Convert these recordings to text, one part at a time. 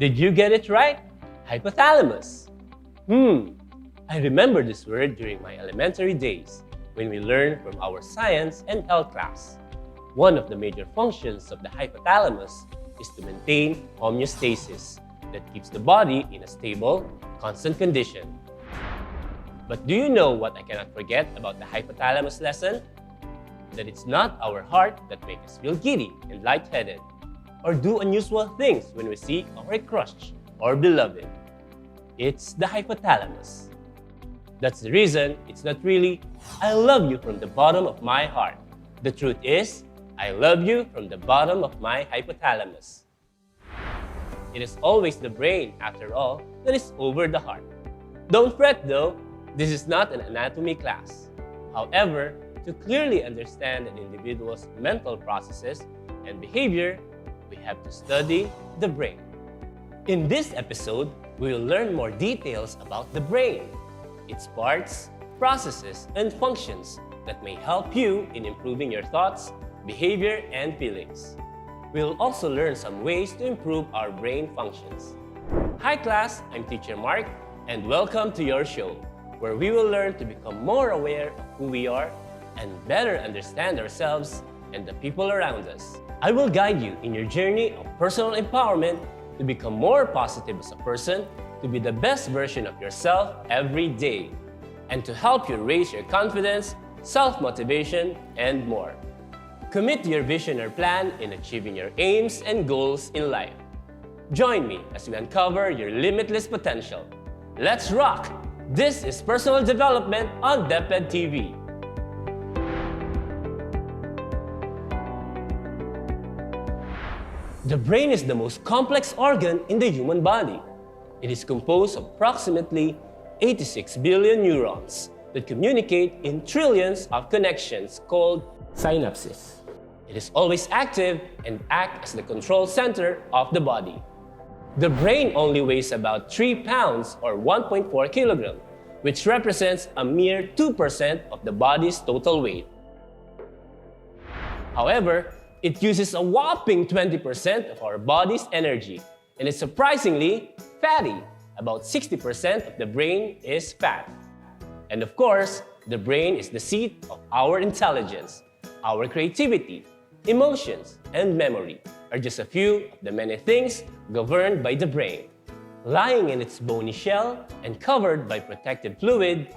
Did you get it right? Hypothalamus. I remember this word during my elementary days when we learned from our science and health class. One of the major functions of the hypothalamus is to maintain homeostasis that keeps the body in a stable, constant condition. But do you know what I cannot forget about the hypothalamus lesson? That it's not our heart that makes us feel giddy and lightheaded, or do unusual things when we see our crush or beloved. It's the hypothalamus. That's the reason it's not really, "I love you from the bottom of my heart." The truth is, I love you from the bottom of my hypothalamus. It is always the brain, after all, that is over the heart. Don't fret though, this is not an anatomy class. However, to clearly understand an individual's mental processes and behavior, we have to study the brain. In this episode, we will learn more details about the brain, its parts, processes, and functions that may help you in improving your thoughts, behavior, and feelings. We will also learn some ways to improve our brain functions. Hi class, I'm Teacher Mark, and welcome to your show, where we will learn to become more aware of who we are and better understand ourselves and the people around us. I will guide you in your journey of personal empowerment to become more positive as a person, to be the best version of yourself every day, and to help you raise your confidence, self-motivation, and more. Commit to your vision or plan in achieving your aims and goals in life. Join me as we uncover your limitless potential. Let's rock! This is Personal Development on DepEd TV. The brain is the most complex organ in the human body. It is composed of approximately 86 billion neurons that communicate in trillions of connections called synapses. It is always active and acts as the control center of the body. The brain only weighs about 3 pounds or 1.4 kilograms, which represents a mere 2% of the body's total weight. However, it uses a whopping 20% of our body's energy, and is surprisingly fatty. About 60% of the brain is fat. And of course, the brain is the seat of our intelligence. Our creativity, emotions, and memory are just a few of the many things governed by the brain. Lying in its bony shell and covered by protective fluid,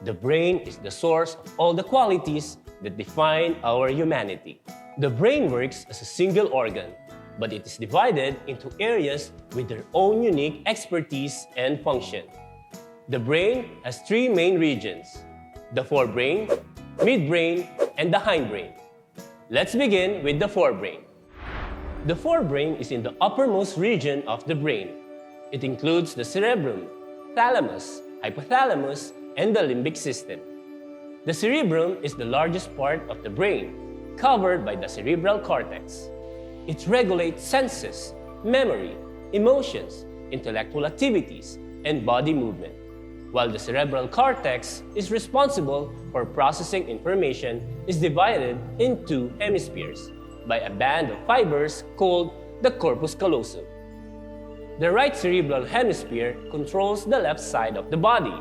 the brain is the source of all the qualities that define our humanity. The brain works as a single organ, but it is divided into areas with their own unique expertise and function. The brain has 3 main regions: the forebrain, midbrain, and the hindbrain. Let's begin with the forebrain. The forebrain is in the uppermost region of the brain. It includes the cerebrum, thalamus, hypothalamus, and the limbic system. The cerebrum is the largest part of the brain, covered by the cerebral cortex. It regulates senses, memory, emotions, intellectual activities, and body movement, while the cerebral cortex is responsible for processing information is divided into hemispheres by a band of fibers called the corpus callosum. The right cerebral hemisphere controls the left side of the body,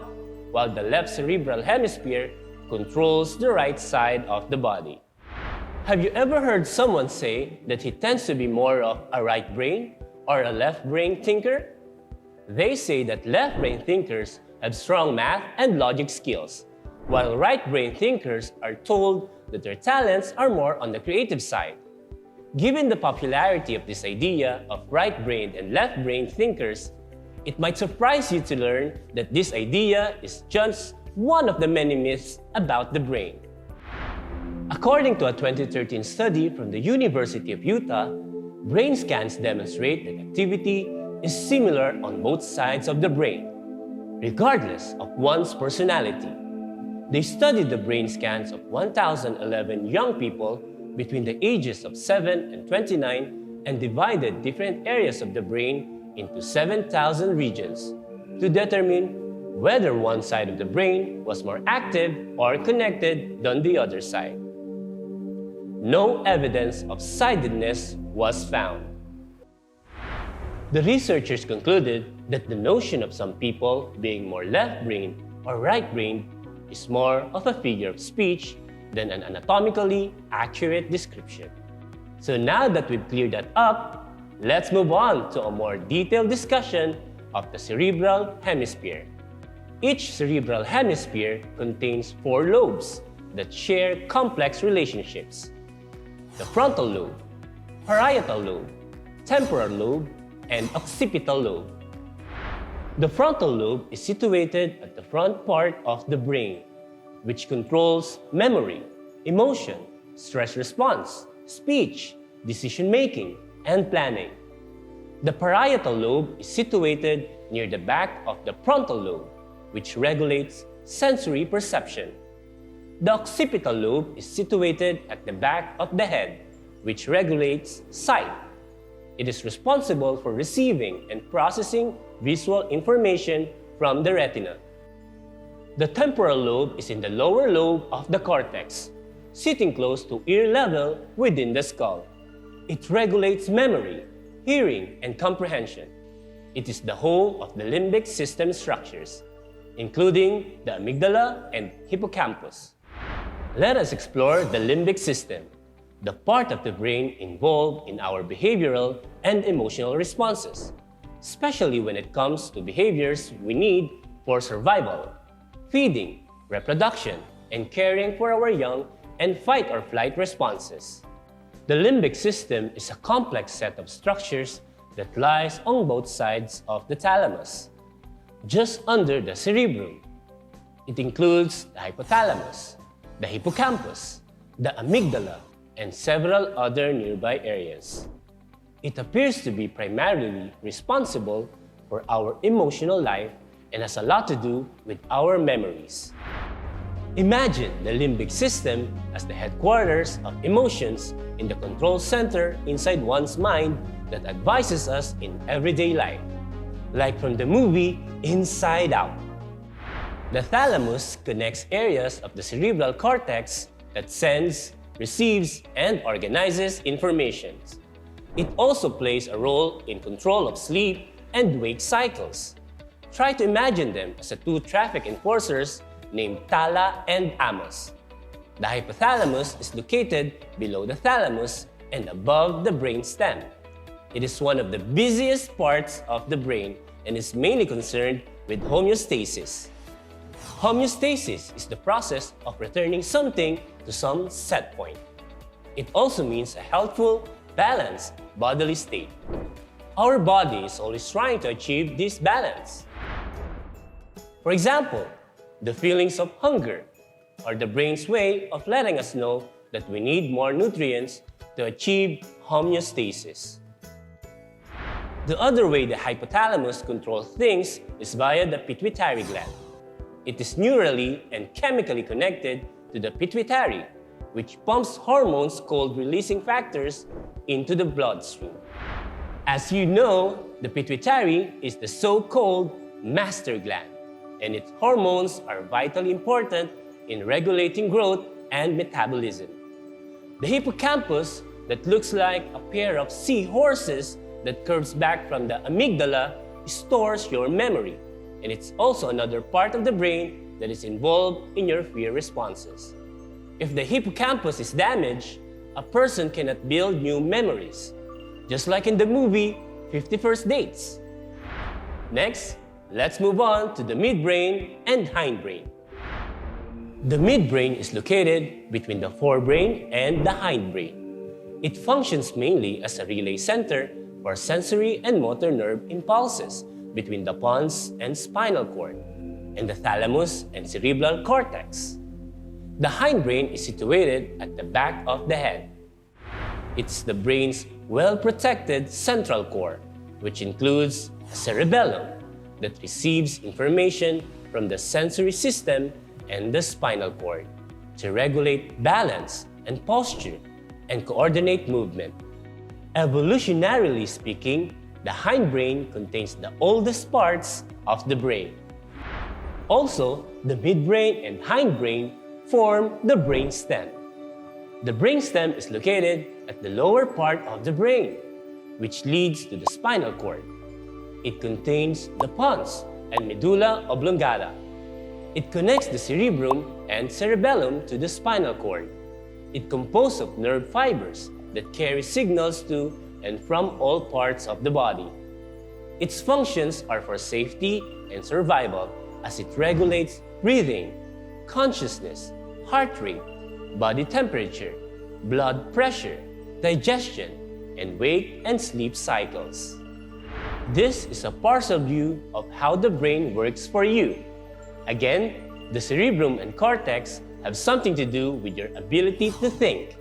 while the left cerebral hemisphere controls the right side of the body. Have you ever heard someone say that he tends to be more of a right brain or a left brain thinker? They say that left brain thinkers have strong math and logic skills, while right brain thinkers are told that their talents are more on the creative side. Given the popularity of this idea of right-brained and left-brained thinkers, it might surprise you to learn that this idea is just one of the many myths about the brain. According to a 2013 study from the University of Utah, brain scans demonstrate that activity is similar on both sides of the brain, regardless of one's personality. They studied the brain scans of 1,011 young people between the ages of 7 and 29 and divided different areas of the brain into 7,000 regions to determine whether one side of the brain was more active or connected than the other side. No evidence of sidedness was found. The researchers concluded that the notion of some people being more left-brained or right-brained is more of a figure of speech than an anatomically accurate description. So now that we've cleared that up, let's move on to a more detailed discussion of the cerebral hemisphere. Each cerebral hemisphere contains 4 lobes that share complex relationships: the frontal lobe, parietal lobe, temporal lobe, and occipital lobe. The frontal lobe is situated at the front part of the brain, which controls memory, emotion, stress response, speech, decision-making, and planning. The parietal lobe is situated near the back of the frontal lobe, which regulates sensory perception. The occipital lobe is situated at the back of the head, which regulates sight. It is responsible for receiving and processing visual information from the retina. The temporal lobe is in the lower lobe of the cortex, sitting close to ear level within the skull. It regulates memory, hearing, and comprehension. It is the home of the limbic system structures, including the amygdala and hippocampus. Let us explore the limbic system, the part of the brain involved in our behavioral and emotional responses, especially when it comes to behaviors we need for survival, feeding, reproduction, and caring for our young, and fight or flight responses. The limbic system is a complex set of structures that lies on both sides of the thalamus, just under the cerebrum. It includes the hypothalamus, the hippocampus, the amygdala, and several other nearby areas. It appears to be primarily responsible for our emotional life and has a lot to do with our memories. Imagine the limbic system as the headquarters of emotions in the control center inside one's mind that advises us in everyday life, like from the movie Inside Out. The thalamus connects areas of the cerebral cortex that sends, receives, and organizes information. It also plays a role in control of sleep and wake cycles. Try to imagine them as 2 traffic enforcers named Tala and Amos. The hypothalamus is located below the thalamus and above the brain stem. It is one of the busiest parts of the brain and is mainly concerned with homeostasis. Homeostasis is the process of returning something to some set point. It also means a healthful, balanced bodily state. Our body is always trying to achieve this balance. For example, the feelings of hunger are the brain's way of letting us know that we need more nutrients to achieve homeostasis. The other way the hypothalamus controls things is via the pituitary gland. It is neurally and chemically connected to the pituitary, which pumps hormones called releasing factors into the bloodstream. As you know, the pituitary is the so-called master gland, and its hormones are vitally important in regulating growth and metabolism. The hippocampus, that looks like a pair of seahorses that curves back from the amygdala, stores your memory, and it's also another part of the brain that is involved in your fear responses. If the hippocampus is damaged, a person cannot build new memories, just like in the movie 50 First Dates. Next, let's move on to the midbrain and hindbrain. The midbrain is located between the forebrain and the hindbrain. It functions mainly as a relay center for sensory and motor nerve impulses between the pons and spinal cord, and the thalamus and cerebral cortex. The hindbrain is situated at the back of the head. It's the brain's well-protected central core, which includes a cerebellum that receives information from the sensory system and the spinal cord to regulate balance and posture and coordinate movement. Evolutionarily speaking, the hindbrain contains the oldest parts of the brain. Also, the midbrain and hindbrain form the brainstem. The brainstem is located at the lower part of the brain, which leads to the spinal cord, It contains the pons and medulla oblongata. It connects the cerebrum and cerebellum to the spinal cord. It composed of nerve fibers that carry signals to and from all parts of the body. Its functions are for safety and survival as it regulates breathing, consciousness, heart rate, body temperature, blood pressure, digestion, and wake and sleep cycles. This is a partial view of how the brain works for you. Again, the cerebrum and cortex have something to do with your ability to think.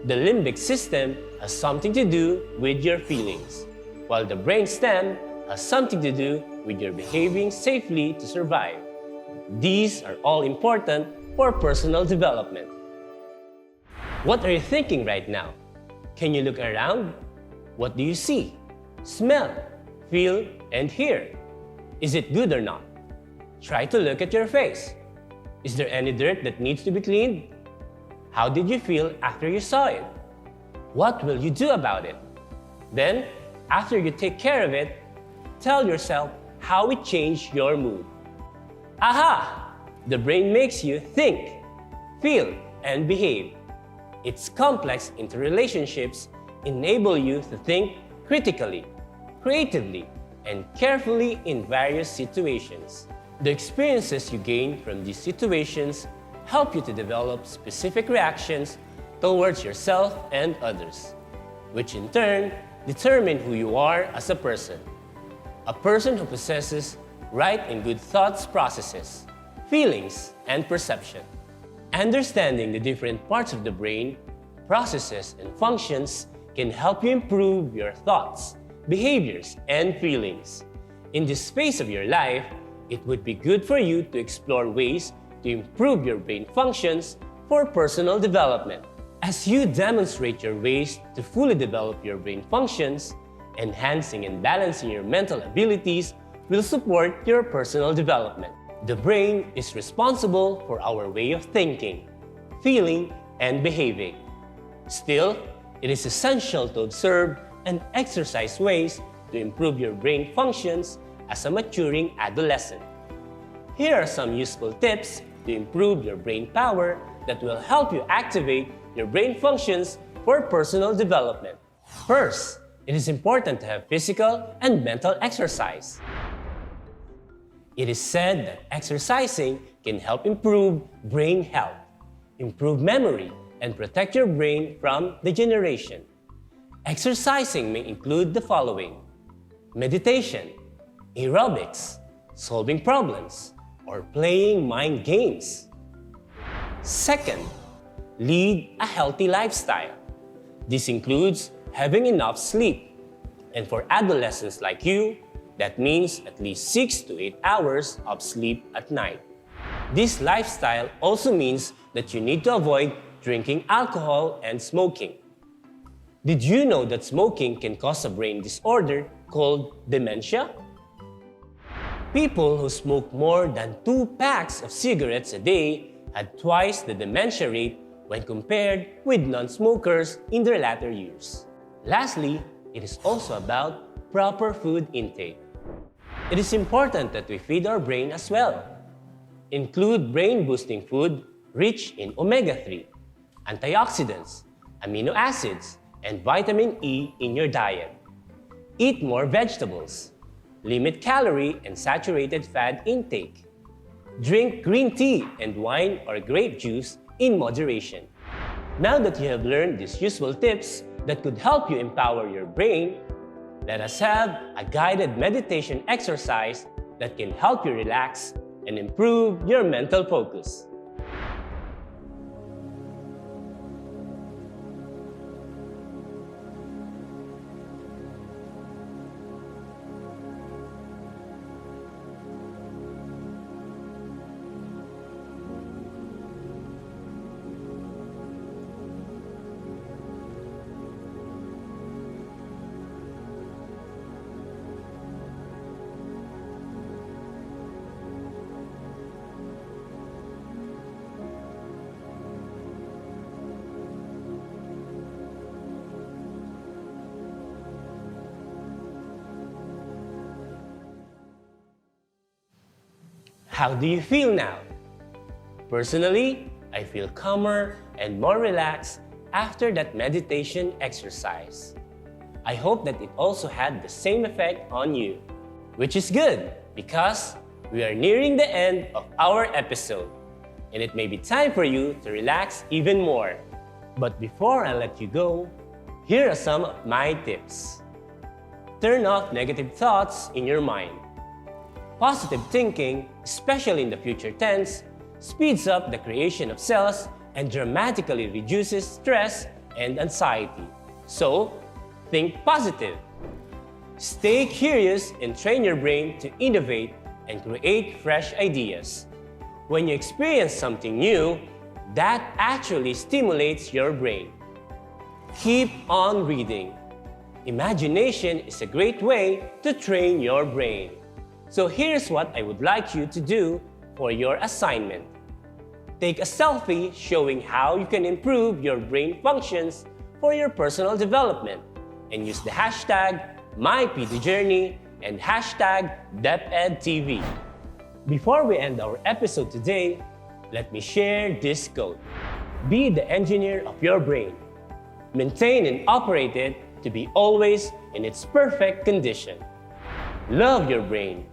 The limbic system has something to do with your feelings, while the brainstem has something to do with your behaving safely to survive. These are all important for personal development. What are you thinking right now? Can you look around? What do you see, smell, feel, and hear? Is it good or not? Try to look at your face. Is there any dirt that needs to be cleaned? How did you feel after you saw it? What will you do about it? Then, after you take care of it, tell yourself how it changed your mood. Aha! The brain makes you think, feel, and behave. Its complex interrelationships enable you to think critically, creatively, and carefully in various situations. The experiences you gain from these situations help you to develop specific reactions towards yourself and others, which in turn determine who you are as a person. A person who possesses right and good thoughts processes, feelings, and perception. Understanding the different parts of the brain, processes, and functions can help you improve your thoughts, behaviors, and feelings. In this phase of your life, it would be good for you to explore ways to improve your brain functions for personal development. As you demonstrate your ways to fully develop your brain functions, enhancing and balancing your mental abilities will support your personal development. The brain is responsible for our way of thinking, feeling, and behaving. Still, it is essential to observe and exercise ways to improve your brain functions as a maturing adolescent. Here are some useful tips to improve your brain power that will help you activate your brain functions for personal development. First, it is important to have physical and mental exercise. It is said that exercising can help improve brain health, improve memory, and protect your brain from degeneration. Exercising may include the following: meditation, aerobics, solving problems, or playing mind games. Second, lead a healthy lifestyle. This includes having enough sleep. And for adolescents like you, that means at least 6 to 8 hours of sleep at night. This lifestyle also means that you need to avoid drinking alcohol and smoking. Did you know that smoking can cause a brain disorder called dementia? People who smoke more than 2 packs of cigarettes a day had twice the dementia rate when compared with non-smokers in their latter years. Lastly, it is also about proper food intake. It is important that we feed our brain as well. Include brain-boosting food rich in omega-3, antioxidants, amino acids, and vitamin E in your diet. Eat more vegetables. Limit calorie and saturated fat intake. Drink green tea and wine or grape juice in moderation. Now that you have learned these useful tips that could help you empower your brain, let us have a guided meditation exercise that can help you relax and improve your mental focus. How do you feel now? Personally, I feel calmer and more relaxed after that meditation exercise. I hope that it also had the same effect on you, which is good because we are nearing the end of our episode and it may be time for you to relax even more. But before I let you go, here are some of my tips. Turn off negative thoughts in your mind. Positive thinking, especially in the future tense, speeds up the creation of cells and dramatically reduces stress and anxiety. So, think positive. Stay curious and train your brain to innovate and create fresh ideas. When you experience something new, that actually stimulates your brain. Keep on reading. Imagination is a great way to train your brain. So here's what I would like you to do for your assignment. Take a selfie showing how you can improve your brain functions for your personal development and use the hashtag MyPDJourney and hashtag DepEdTV. Before we end our episode today, let me share this quote. Be the engineer of your brain. Maintain and operate it to be always in its perfect condition. Love your brain.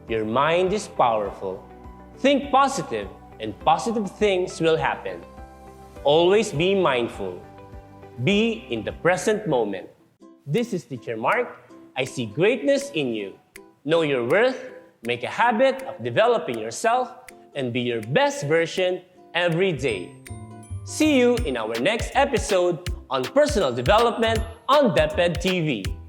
Your mind is powerful. Think positive and positive things will happen. Always be mindful. Be in the present moment. This is Teacher Mark. I see greatness in you. Know your worth, make a habit of developing yourself, and be your best version every day. See you in our next episode on personal development on DepEd TV.